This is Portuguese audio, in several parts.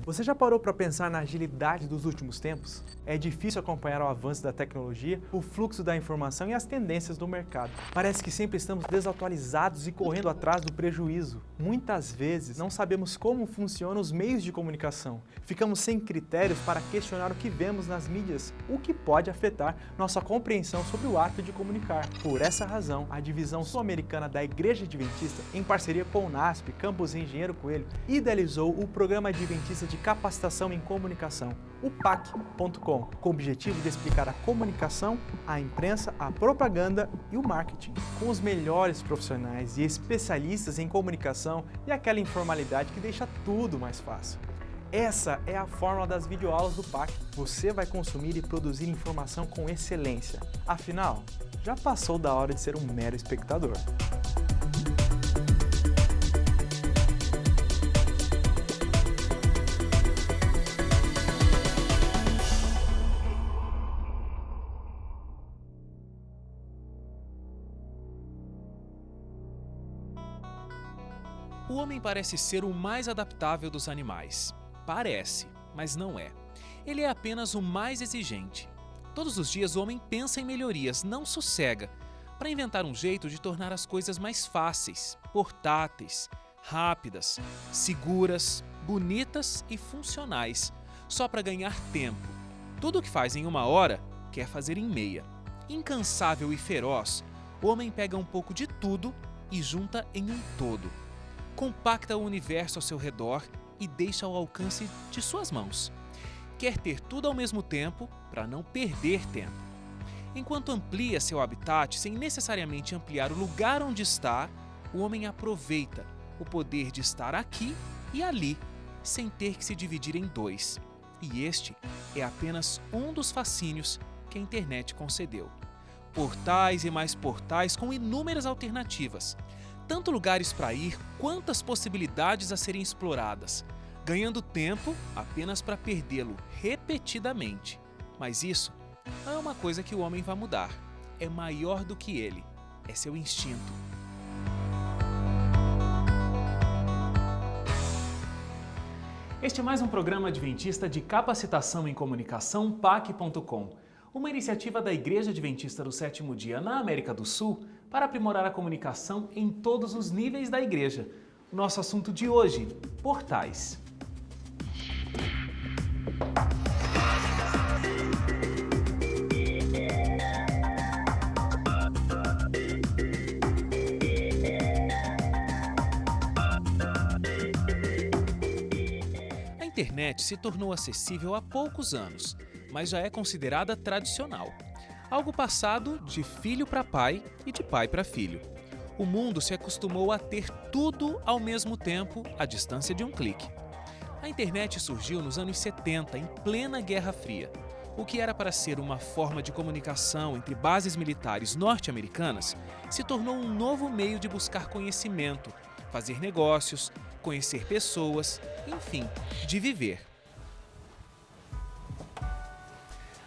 Você já parou para pensar na agilidade dos últimos tempos? É difícil acompanhar o avanço da tecnologia, o fluxo da informação e as tendências do mercado. Parece que sempre estamos desatualizados e correndo atrás do prejuízo. Muitas vezes não sabemos como funcionam os meios de comunicação. Ficamos sem critérios para questionar o que vemos nas mídias, o que pode afetar nossa compreensão sobre o ato de comunicar. Por essa razão, a divisão sul-americana da Igreja Adventista, em parceria com o NASP, Campus Engenheiro Coelho, idealizou o Programa Adventista de Capacitação em Comunicação, o PAC.com, com o objetivo de explicar a comunicação, a imprensa, a propaganda e o marketing, com os melhores profissionais e especialistas em comunicação e aquela informalidade que deixa tudo mais fácil. Essa é a fórmula das videoaulas do PAC. Você vai consumir e produzir informação com excelência. Afinal, já passou da hora de ser um mero espectador. O homem parece ser o mais adaptável dos animais. Parece, mas não é. Ele é apenas o mais exigente. Todos os dias o homem pensa em melhorias, não sossega, para inventar um jeito de tornar as coisas mais fáceis, portáteis, rápidas, seguras, bonitas e funcionais, só para ganhar tempo. Tudo o que faz em 1 hora, quer fazer em meia. Incansável e feroz, o homem pega um pouco de tudo e junta em um todo. Compacta o universo ao seu redor e deixa ao alcance de suas mãos. Quer ter tudo ao mesmo tempo para não perder tempo. Enquanto amplia seu habitat sem necessariamente ampliar o lugar onde está, o homem aproveita o poder de estar aqui e ali, sem ter que se dividir em dois. E este é apenas um dos fascínios que a internet concedeu. Portais e mais portais com inúmeras alternativas. Tanto lugares para ir, quantas possibilidades a serem exploradas, ganhando tempo apenas para perdê-lo repetidamente. Mas isso não é uma coisa que o homem vai mudar. É maior do que ele. É seu instinto. Este é mais um programa adventista de capacitação em comunicação PAC.com. Uma iniciativa da Igreja Adventista do Sétimo Dia na América do Sul para aprimorar a comunicação em todos os níveis da igreja. O nosso assunto de hoje, portais. A internet se tornou acessível há poucos anos, mas já é considerada tradicional. Algo passado de filho para pai e de pai para filho. O mundo se acostumou a ter tudo ao mesmo tempo, à distância de um clique. A internet surgiu nos anos 70, em plena Guerra Fria. O que era para ser uma forma de comunicação entre bases militares norte-americanas se tornou um novo meio de buscar conhecimento, fazer negócios, conhecer pessoas, enfim, de viver.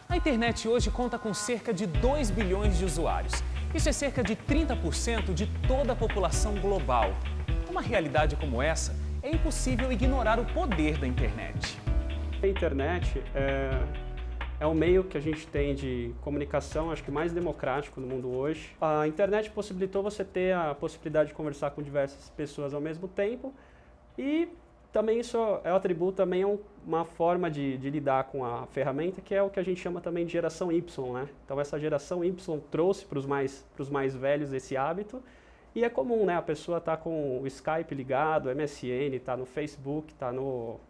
A internet hoje conta com cerca de 2 bilhões de usuários. Isso é cerca de 30% de toda a população global. Uma realidade como essa, é impossível ignorar o poder da internet. A internet é um meio que a gente tem de comunicação, acho que mais democrático no mundo hoje. A internet possibilitou você ter a possibilidade de conversar com diversas pessoas ao mesmo tempo e também isso eu atribuo também a uma forma de lidar com a ferramenta, que é o que a gente chama também de geração Y, né? Então essa geração Y trouxe para os mais velhos esse hábito, e é comum, né? A pessoa tá com o Skype ligado, o MSN, tá no Facebook, tá no...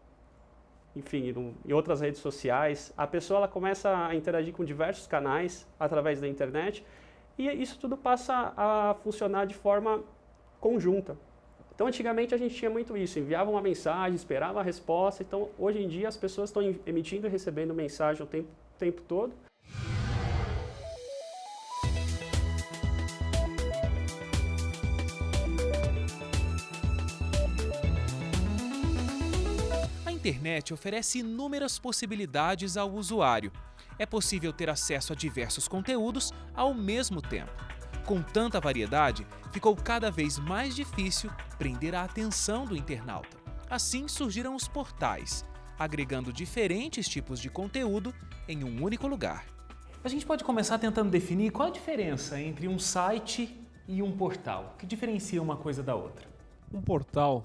enfim, em outras redes sociais. A pessoa ela começa a interagir com diversos canais através da internet, e isso tudo passa a funcionar de forma conjunta. Então, antigamente a gente tinha muito isso, enviava uma mensagem, esperava a resposta. Então, hoje em dia as pessoas estão emitindo e recebendo mensagem o tempo todo. A internet oferece inúmeras possibilidades ao usuário. É possível ter acesso a diversos conteúdos ao mesmo tempo. Com tanta variedade, ficou cada vez mais difícil prender a atenção do internauta. Assim surgiram os portais, agregando diferentes tipos de conteúdo em um único lugar. A gente pode começar tentando definir qual a diferença entre um site e um portal. O que diferencia uma coisa da outra? Um portal,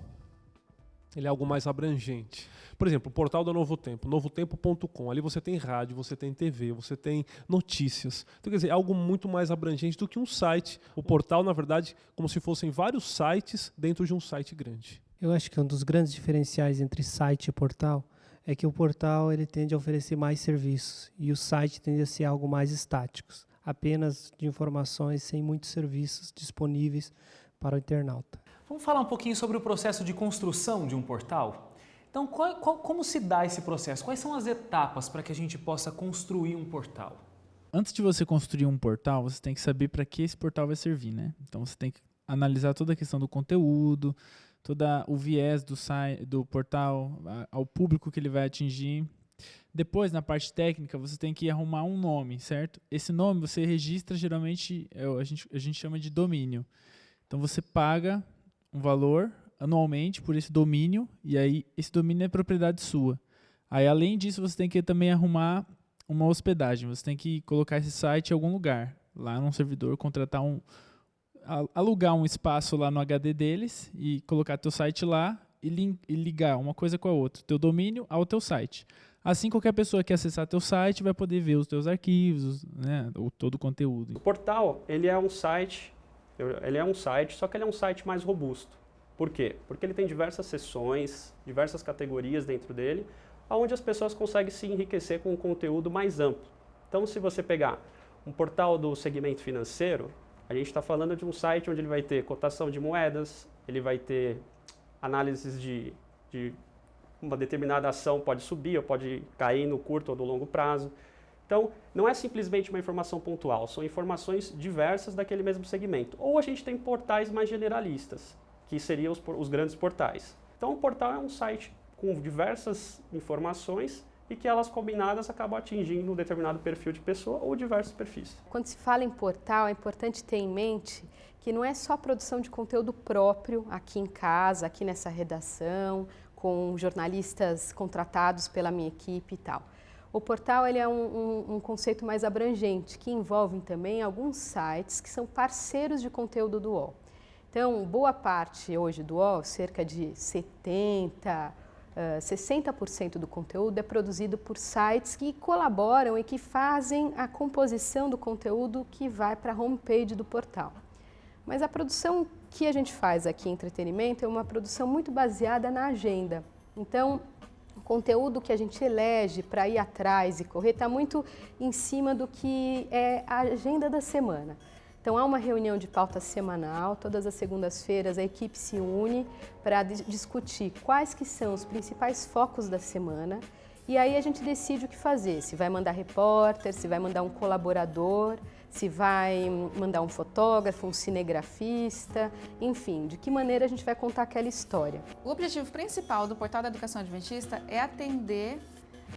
ele é algo mais abrangente. Por exemplo, o portal da Novo Tempo, novotempo.com. Ali você tem rádio, você tem TV, você tem notícias. Então, quer dizer, é algo muito mais abrangente do que um site. O portal, na verdade, como se fossem vários sites dentro de um site grande. Eu acho que um dos grandes diferenciais entre site e portal é que o portal ele tende a oferecer mais serviços e o site tende a ser algo mais estático, apenas de informações sem muitos serviços disponíveis para o internauta. Vamos falar um pouquinho sobre o processo de construção de um portal? Então, como se dá esse processo? Quais são as etapas para que a gente possa construir um portal? Antes de você construir um portal, você tem que saber para que esse portal vai servir, né? Então, você tem que analisar toda a questão do conteúdo, todo o viés do portal, ao público que ele vai atingir. Depois, na parte técnica, você tem que arrumar um nome, certo? Esse nome você registra, geralmente, a gente chama de domínio. Então, você paga um valor anualmente por esse domínio, e aí esse domínio é propriedade sua. Aí, além disso, você tem que também arrumar uma hospedagem. Você tem que colocar esse site em algum lugar, lá num servidor, contratar alugar um espaço lá no HD deles e colocar teu site lá e ligar uma coisa com a outra, teu domínio ao teu site. Assim, qualquer pessoa que acessar teu site vai poder ver os teus arquivos, né, todo o conteúdo. O portal, ele é um site, só que ele é um site mais robusto. Por quê? Porque ele tem diversas seções, diversas categorias dentro dele, onde as pessoas conseguem se enriquecer com um conteúdo mais amplo. Então, se você pegar um portal do segmento financeiro, a gente está falando de um site onde ele vai ter cotação de moedas, ele vai ter análises de uma determinada ação pode subir ou pode cair no curto ou no longo prazo. Então, não é simplesmente uma informação pontual, são informações diversas daquele mesmo segmento. Ou a gente tem portais mais generalistas, que seriam os grandes portais. Então, o portal é um site com diversas informações e que elas combinadas acabam atingindo um determinado perfil de pessoa ou diversos perfis. Quando se fala em portal, é importante ter em mente que não é só a produção de conteúdo próprio aqui em casa, aqui nessa redação, com jornalistas contratados pela minha equipe e tal. O portal ele é um conceito mais abrangente, que envolve também alguns sites que são parceiros de conteúdo do UOL. Então, boa parte hoje do UOL, cerca de 60% do conteúdo é produzido por sites que colaboram e que fazem a composição do conteúdo que vai para a homepage do portal. Mas a produção que a gente faz aqui em entretenimento é uma produção muito baseada na agenda. Então, o conteúdo que a gente elege para ir atrás e correr está muito em cima do que é a agenda da semana. Então, há uma reunião de pauta semanal, todas as segundas-feiras a equipe se une para discutir quais que são os principais focos da semana e aí a gente decide o que fazer, se vai mandar repórter, se vai mandar um colaborador, se vai mandar um fotógrafo, um cinegrafista, enfim, de que maneira a gente vai contar aquela história. O objetivo principal do Portal da Educação Adventista é atender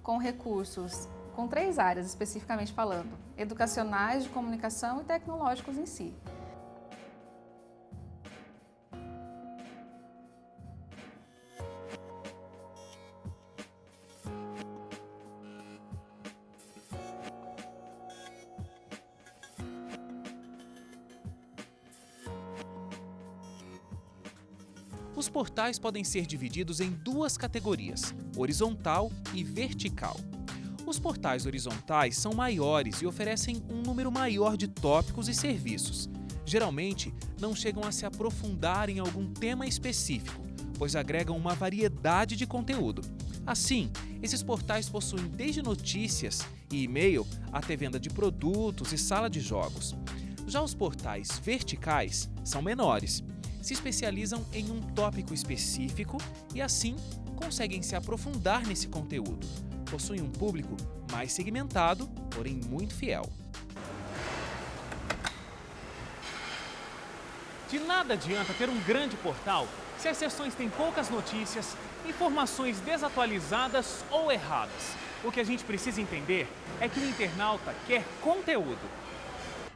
com recursos com 3 áreas, especificamente falando, educacionais, de comunicação e tecnológicos em si. Os portais podem ser divididos em 2 categorias, horizontal e vertical. Os portais horizontais são maiores e oferecem um número maior de tópicos e serviços. Geralmente, não chegam a se aprofundar em algum tema específico, pois agregam uma variedade de conteúdo. Assim, esses portais possuem desde notícias e e-mail até venda de produtos e sala de jogos. Já os portais verticais são menores, se especializam em um tópico específico e, assim, conseguem se aprofundar nesse conteúdo. Possuem um público mais segmentado, porém muito fiel. De nada adianta ter um grande portal se as seções têm poucas notícias, informações desatualizadas ou erradas. O que a gente precisa entender é que o internauta quer conteúdo.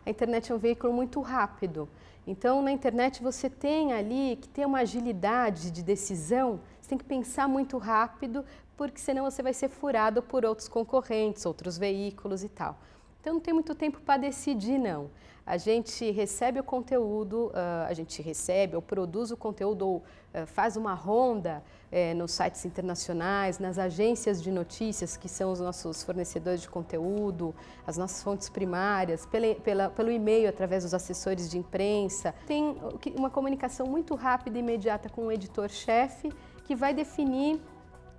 A internet é um veículo muito rápido. Então, na internet você tem ali que ter uma agilidade de decisão Você tem que pensar muito rápido, porque senão você vai ser furado por outros concorrentes, outros veículos e tal. Então não tem muito tempo para decidir, não. A gente recebe o conteúdo, ou produz o conteúdo, ou faz uma ronda nos sites internacionais, nas agências de notícias, que são os nossos fornecedores de conteúdo, as nossas fontes primárias, pelo e-mail, através dos assessores de imprensa. Tem uma comunicação muito rápida e imediata com o editor-chefe, que vai definir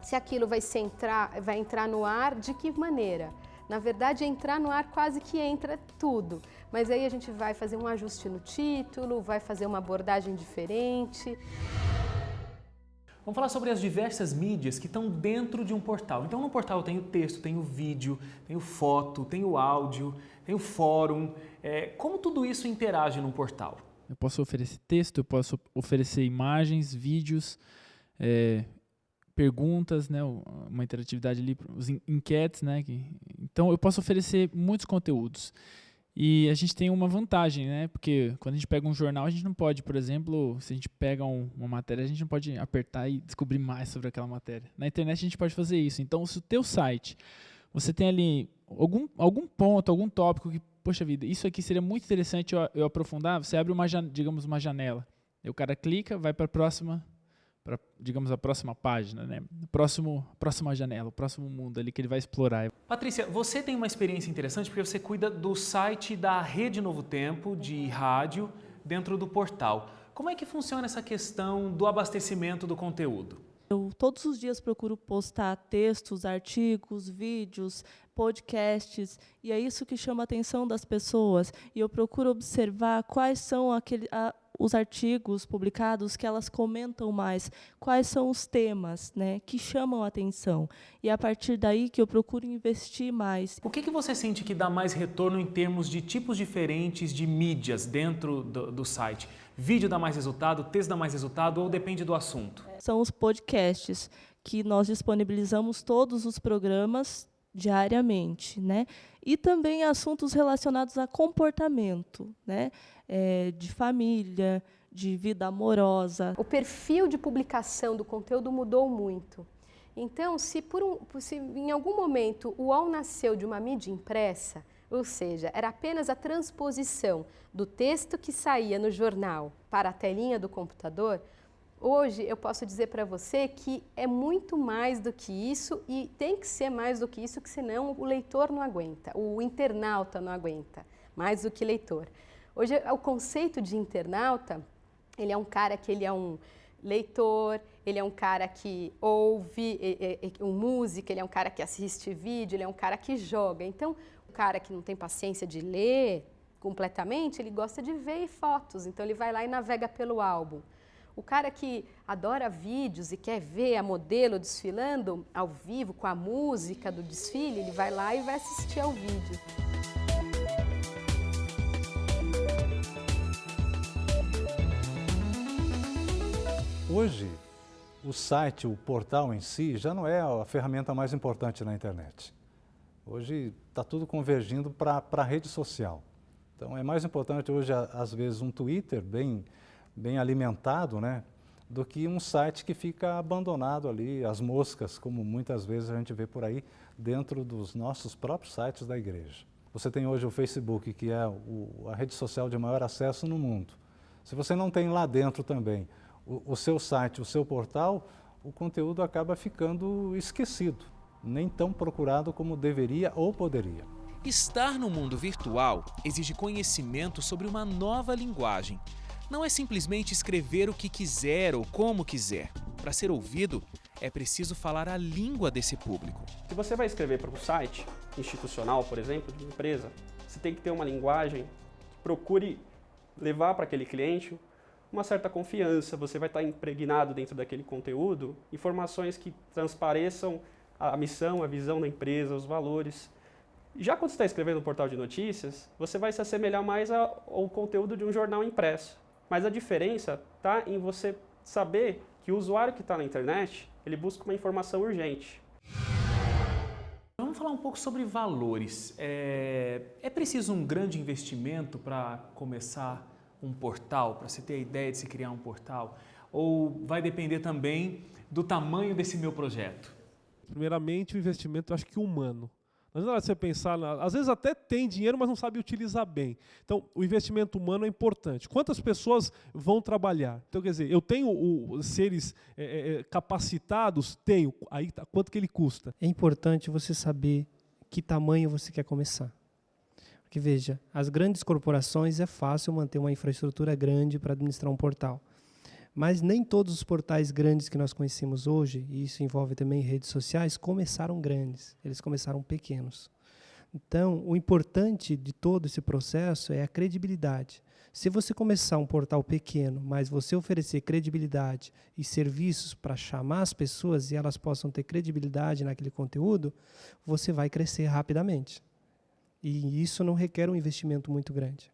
se aquilo vai entrar no ar, de que maneira. Na verdade, entrar no ar quase que entra tudo, mas aí a gente vai fazer um ajuste no título, vai fazer uma abordagem diferente. Vamos falar sobre as diversas mídias que estão dentro de um portal. Então, no portal tem o texto, tem o vídeo, tem o foto, tem o áudio, tem o fórum. Como tudo isso interage num portal? Eu posso oferecer texto, eu posso oferecer imagens, vídeos, perguntas, né, uma interatividade ali, os enquetes, né, então eu posso oferecer muitos conteúdos. E a gente tem uma vantagem, né, porque quando a gente pega um jornal, a gente não pode, por exemplo, se a gente pega uma matéria, a gente não pode apertar e descobrir mais sobre aquela matéria. Na internet a gente pode fazer isso. Então, se o teu site, você tem ali algum ponto, algum tópico que, poxa vida, isso aqui seria muito interessante eu aprofundar, você abre digamos, uma janela. Aí o cara clica, vai para a próxima, digamos, a próxima página, né? Próxima janela, o próximo mundo ali que ele vai explorar. Patrícia, você tem uma experiência interessante porque você cuida do site da Rede Novo Tempo, de rádio, dentro do portal. Como é que funciona essa questão do abastecimento do conteúdo? Eu todos os dias procuro postar textos, artigos, vídeos, podcasts, e é isso que chama a atenção das pessoas. E eu procuro observar quais são os artigos publicados que elas comentam mais, quais são os temas, né, que chamam a atenção. E é a partir daí que eu procuro investir mais. O que você sente que dá mais retorno em termos de tipos diferentes de mídias dentro do site? Vídeo dá mais resultado, texto dá mais resultado ou depende do assunto? São os podcasts, que nós disponibilizamos todos os programas diariamente, né? E também assuntos relacionados a comportamento, né? De família, de vida amorosa. O perfil de publicação do conteúdo mudou muito. Então, se em algum momento o UOL nasceu de uma mídia impressa, ou seja, era apenas a transposição do texto que saía no jornal para a telinha do computador, hoje eu posso dizer para você que é muito mais do que isso e tem que ser mais do que isso, que senão o leitor não aguenta, o internauta não aguenta, mais do que leitor. Hoje o conceito de internauta, ele é um cara que ele é um leitor, ele é um cara que ouve música, ele é um cara que assiste vídeo, ele é um cara que joga. Então, o cara que não tem paciência de ler completamente, ele gosta de ver fotos, então ele vai lá e navega pelo álbum. O cara que adora vídeos e quer ver a modelo desfilando ao vivo com a música do desfile, ele vai lá e vai assistir ao vídeo. Hoje, o site, o portal em si, já não é a ferramenta mais importante na internet. Hoje está tudo convergindo para a rede social. Então é mais importante hoje, às vezes, um Twitter bem alimentado, né, do que um site que fica abandonado ali, as moscas, como muitas vezes a gente vê por aí, dentro dos nossos próprios sites da igreja. Você tem hoje o Facebook, que é a rede social de maior acesso no mundo. Se você não tem lá dentro também o seu site, o seu portal, o conteúdo acaba ficando esquecido, nem tão procurado como deveria ou poderia. Estar no mundo virtual exige conhecimento sobre uma nova linguagem. Não é simplesmente escrever o que quiser ou como quiser. Para ser ouvido, é preciso falar a língua desse público. Se você vai escrever para um site institucional, por exemplo, de uma empresa, você tem que ter uma linguagem que procure levar para aquele cliente uma certa confiança, você vai estar impregnado dentro daquele conteúdo, informações que transpareçam a missão, a visão da empresa, os valores. Já quando você está escrevendo um portal de notícias, você vai se assemelhar mais ao conteúdo de um jornal impresso. Mas a diferença está em você saber que o usuário que está na internet, ele busca uma informação urgente. Vamos falar um pouco sobre valores. É preciso um grande investimento para começar um portal, para você ter a ideia de se criar um portal? Ou vai depender também do tamanho desse meu projeto? Primeiramente, o investimento, eu acho que humano. Mas na hora de você pensar, às vezes até tem dinheiro, mas não sabe utilizar bem. Então, o investimento humano é importante. Quantas pessoas vão trabalhar? Então, quer dizer, eu tenho seres capacitados? Tenho. Aí, quanto que ele custa? É importante você saber que tamanho você quer começar. Porque, veja, as grandes corporações é fácil manter uma infraestrutura grande para administrar um portal. Mas nem todos os portais grandes que nós conhecemos hoje, e isso envolve também redes sociais, começaram grandes, eles começaram pequenos. Então, o importante de todo esse processo é a credibilidade. Se você começar um portal pequeno, mas você oferecer credibilidade e serviços para chamar as pessoas e elas possam ter credibilidade naquele conteúdo, você vai crescer rapidamente. E isso não requer um investimento muito grande.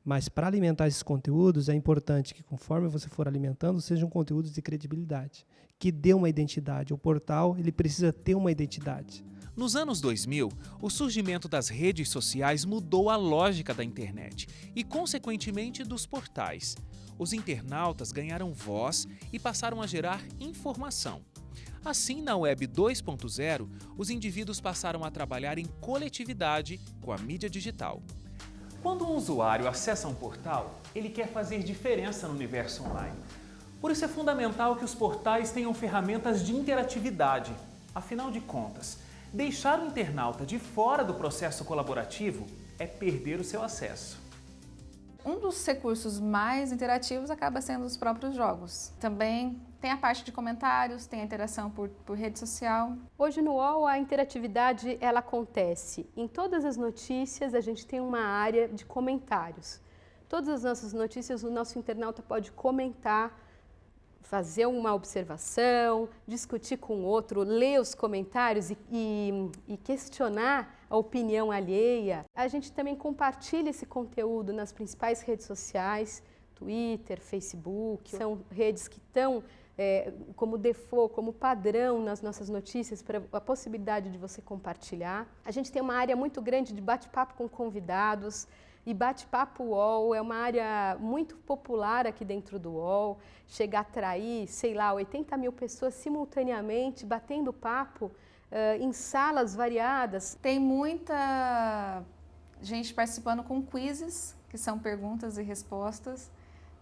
Mas para alimentar esses conteúdos, é importante que, conforme você for alimentando, sejam conteúdos de credibilidade, que dê uma identidade. O portal ele precisa ter uma identidade. Nos anos 2000, o surgimento das redes sociais mudou a lógica da internet e, consequentemente, dos portais. Os internautas ganharam voz e passaram a gerar informação. Assim, na Web 2.0, os indivíduos passaram a trabalhar em coletividade com a mídia digital. Quando um usuário acessa um portal, ele quer fazer diferença no universo online. Por isso é fundamental que os portais tenham ferramentas de interatividade. Afinal de contas, deixar o internauta de fora do processo colaborativo é perder o seu acesso. Um dos recursos mais interativos acaba sendo os próprios jogos. Também tem a parte de comentários, tem a interação por rede social. Hoje no UOL a interatividade ela acontece. Em todas as notícias a gente tem uma área de comentários. Todas as nossas notícias o nosso internauta pode comentar, fazer uma observação, discutir com o outro, ler os comentários e questionar a opinião alheia. A gente também compartilha esse conteúdo nas principais redes sociais, Twitter, Facebook, são redes que estão como default, como padrão nas nossas notícias para a possibilidade de você compartilhar. A gente tem uma área muito grande de bate-papo com convidados, e bate-papo UOL é uma área muito popular aqui dentro do UOL, chega a atrair, 80 mil pessoas simultaneamente batendo papo em salas variadas. Tem muita gente participando com quizzes, que são perguntas e respostas,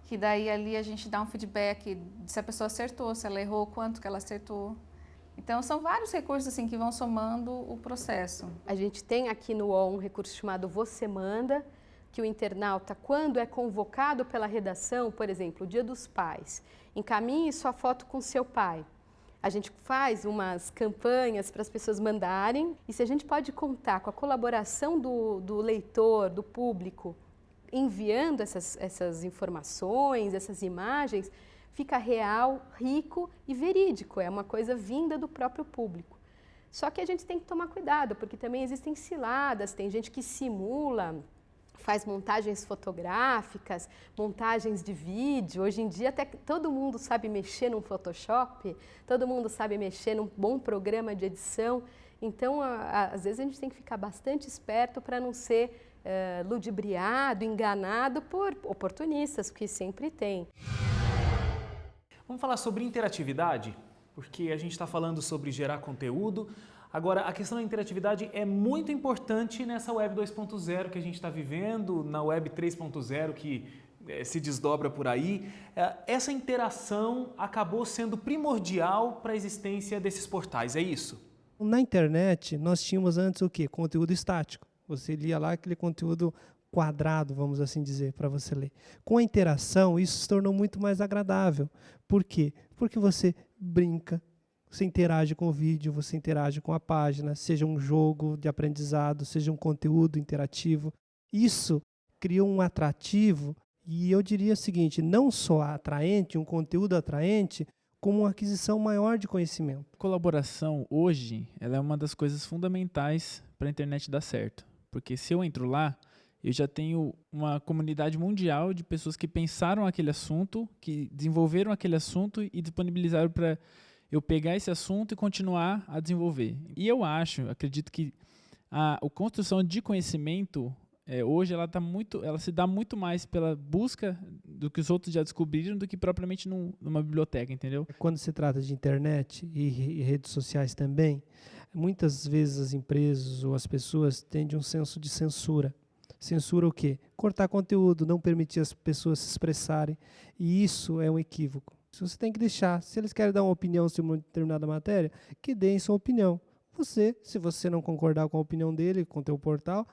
que daí ali a gente dá um feedback de se a pessoa acertou, se ela errou, quanto que ela acertou. Então, são vários recursos assim, que vão somando o processo. A gente tem aqui no UOL um recurso chamado Você Manda, que o internauta, quando é convocado pela redação, por exemplo, o Dia dos Pais, encaminhe sua foto com seu pai. A gente faz umas campanhas para as pessoas mandarem, e se a gente pode contar com a colaboração do leitor, do público, enviando essas informações, essas imagens, fica real, rico e verídico, é uma coisa vinda do próprio público. Só que a gente tem que tomar cuidado, porque também existem ciladas, tem gente que simula, faz montagens fotográficas, montagens de vídeo. Hoje em dia até todo mundo sabe mexer num Photoshop, todo mundo sabe mexer num bom programa de edição. Então, às vezes a gente tem que ficar bastante esperto para não ser ludibriado, enganado por oportunistas, que sempre tem. Vamos falar sobre interatividade, porque a gente está falando sobre gerar conteúdo. Agora, a questão da interatividade é muito importante nessa Web 2.0 que a gente está vivendo, na Web 3.0 que se desdobra por aí. Essa interação acabou sendo primordial para a existência desses portais, é isso? Na internet, nós tínhamos antes o quê? Conteúdo estático. Você lia lá aquele conteúdo quadrado, vamos assim dizer, para você ler. Com a interação, isso se tornou muito mais agradável. Por quê? Porque você brinca, você interage com o vídeo, você interage com a página, seja um jogo de aprendizado, seja um conteúdo interativo. Isso criou um atrativo e eu diria o seguinte, não só atraente, um conteúdo atraente, como uma aquisição maior de conhecimento. Colaboração, hoje, ela é uma das coisas fundamentais para a internet dar certo. Porque se eu entro lá, eu já tenho uma comunidade mundial de pessoas que pensaram aquele assunto, que desenvolveram aquele assunto e disponibilizaram para eu pegar esse assunto e continuar a desenvolver. E eu acredito que a construção de conhecimento hoje ela se dá muito mais pela busca do que os outros já descobriram do que propriamente numa biblioteca, entendeu? Quando se trata de internet e redes sociais também, muitas vezes as empresas ou as pessoas têm um senso de censura. Censura o quê? Cortar conteúdo, não permitir as pessoas se expressarem. E isso é um equívoco. Você tem que deixar. Se eles querem dar uma opinião sobre uma determinada matéria, que deem sua opinião. Se você não concordar com a opinião dele, com o teu portal,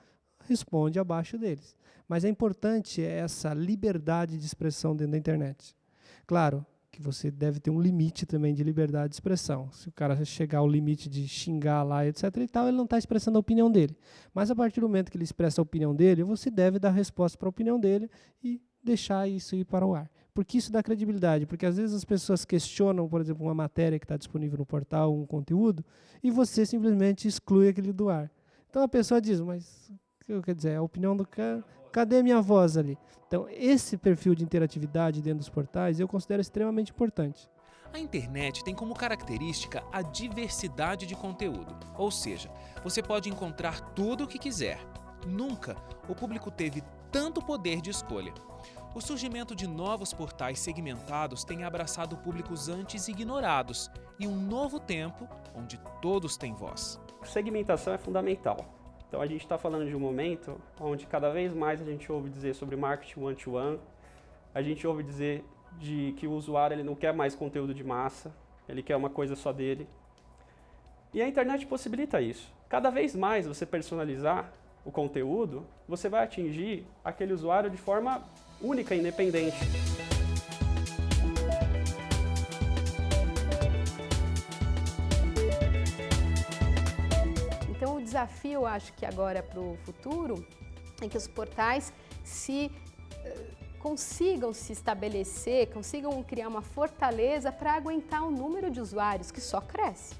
responde abaixo deles. Mas é importante essa liberdade de expressão dentro da internet. Claro que você deve ter um limite também de liberdade de expressão. Se o cara chegar ao limite de xingar lá, etc. e tal, ele não está expressando a opinião dele. Mas a partir do momento que ele expressa a opinião dele, você deve dar resposta para a opinião dele e deixar isso ir para o ar. Porque isso dá credibilidade, porque às vezes as pessoas questionam, por exemplo, uma matéria que está disponível no portal, um conteúdo, e você simplesmente exclui aquele do ar. Então a pessoa diz, mas, quer dizer, a opinião do cara, cadê a minha voz ali? Então esse perfil de interatividade dentro dos portais eu considero extremamente importante. A internet tem como característica a diversidade de conteúdo, ou seja, você pode encontrar tudo o que quiser. Nunca o público teve tanto poder de escolha. O surgimento de novos portais segmentados tem abraçado públicos antes ignorados e um novo tempo onde todos têm voz. Segmentação é fundamental. Então a gente está falando de um momento onde cada vez mais a gente ouve dizer sobre marketing one-to-one, a gente ouve dizer que o usuário ele não quer mais conteúdo de massa, ele quer uma coisa só dele. E a internet possibilita isso. Cada vez mais você personalizar o conteúdo, você vai atingir aquele usuário de forma única e independente. Então o desafio, eu acho que agora para o futuro, é que os portais consigam se estabelecer, consigam criar uma fortaleza para aguentar um número de usuários que só cresce.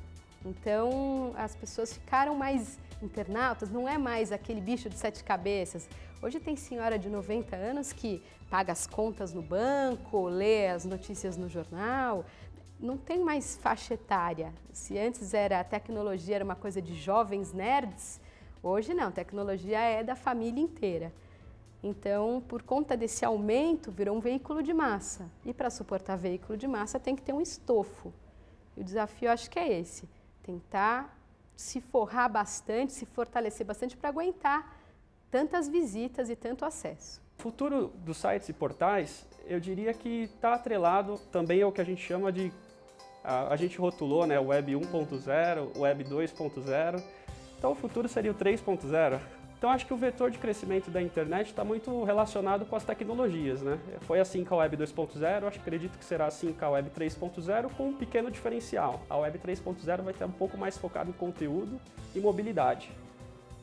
Então as pessoas ficaram mais internautas, não é mais aquele bicho de 7 cabeças. Hoje tem senhora de 90 anos que paga as contas no banco, lê as notícias no jornal, não tem mais faixa etária. Se antes a tecnologia era uma coisa de jovens nerds, hoje não, tecnologia é da família inteira. Então, por conta desse aumento, virou um veículo de massa. E para suportar veículo de massa tem que ter um estofo. E o desafio, acho que é esse, tentar se forrar bastante, se fortalecer bastante para aguentar tantas visitas e tanto acesso. O futuro dos sites e portais, eu diria que está atrelado também ao que a gente chama de, a gente rotulou, né, o Web 1.0, o Web 2.0, então o futuro seria o 3.0. Então acho que o vetor de crescimento da internet está muito relacionado com as tecnologias, né? Foi assim com a Web 2.0, acredito que será assim com a Web 3.0, com um pequeno diferencial. A Web 3.0 vai estar um pouco mais focada em conteúdo e mobilidade.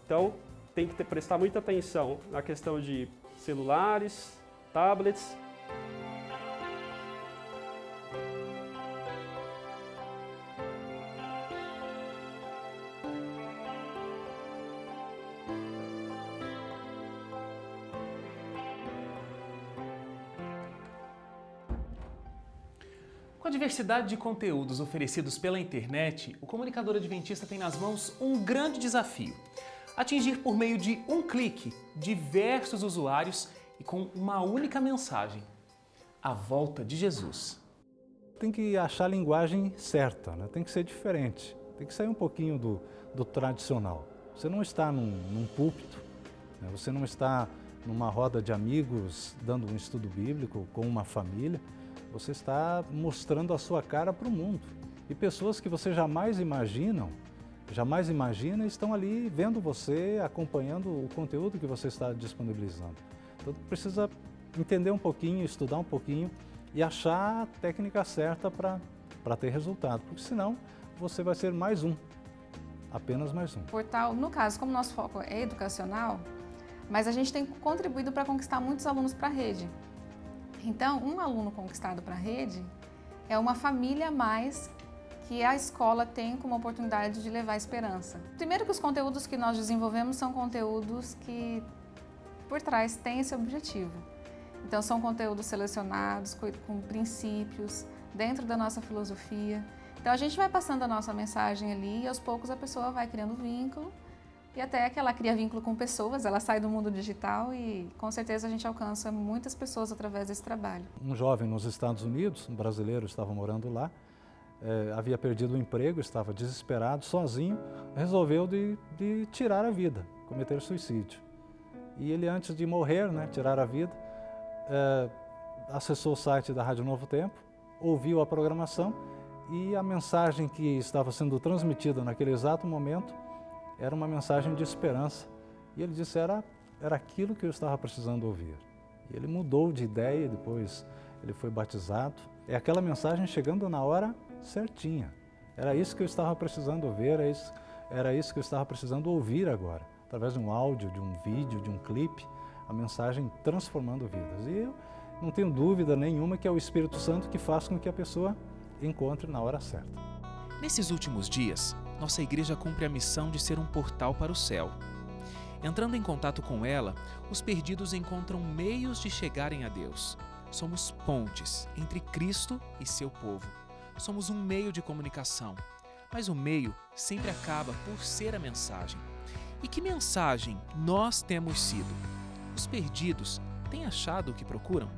Então tem que prestar muita atenção na questão de celulares, tablets. Com a diversidade de conteúdos oferecidos pela internet, o comunicador adventista tem nas mãos um grande desafio: atingir por meio de um clique diversos usuários e com uma única mensagem: a volta de Jesus. Tem que achar a linguagem certa, né? Tem que ser diferente, tem que sair um pouquinho do tradicional. Você não está num púlpito, né? Você não está numa roda de amigos dando um estudo bíblico com uma família. Você está mostrando a sua cara para o mundo. E pessoas que você jamais imagina estão ali vendo você, acompanhando o conteúdo que você está disponibilizando. Então precisa entender um pouquinho, estudar um pouquinho e achar a técnica certa para ter resultado, porque senão você vai ser mais um, apenas mais um. Portal, no caso, como nosso foco é educacional, mas a gente tem contribuído para conquistar muitos alunos para a rede. Então, um aluno conquistado para a rede é uma família a mais que a escola tem como oportunidade de levar esperança. Primeiro que os conteúdos que nós desenvolvemos são conteúdos que, por trás, têm esse objetivo. Então, são conteúdos selecionados, com princípios, dentro da nossa filosofia. Então, a gente vai passando a nossa mensagem ali e, aos poucos, a pessoa vai criando vínculo E até que ela cria vínculo com pessoas, ela sai do mundo digital e com certeza a gente alcança muitas pessoas através desse trabalho. Um jovem nos Estados Unidos, um brasileiro, estava morando lá, havia perdido o emprego, estava desesperado, sozinho, resolveu de tirar a vida, cometer suicídio. E ele, antes de morrer, né, tirar a vida, acessou o site da Rádio Novo Tempo, ouviu a programação e a mensagem que estava sendo transmitida naquele exato momento era uma mensagem de esperança. E ele disse, era aquilo que eu estava precisando ouvir. E ele mudou de ideia, depois ele foi batizado. É aquela mensagem chegando na hora certinha. Era isso que eu estava precisando ouvir, era isso que eu estava precisando ouvir agora. Através de um áudio, de um vídeo, de um clipe, a mensagem transformando vidas. E eu não tenho dúvida nenhuma que é o Espírito Santo que faz com que a pessoa encontre na hora certa. Nesses últimos dias, nossa igreja cumpre a missão de ser um portal para o céu. Entrando em contato com ela, os perdidos encontram meios de chegarem a Deus. Somos pontes entre Cristo e seu povo. Somos um meio de comunicação, mas o meio sempre acaba por ser a mensagem. E que mensagem nós temos sido? Os perdidos têm achado o que procuram?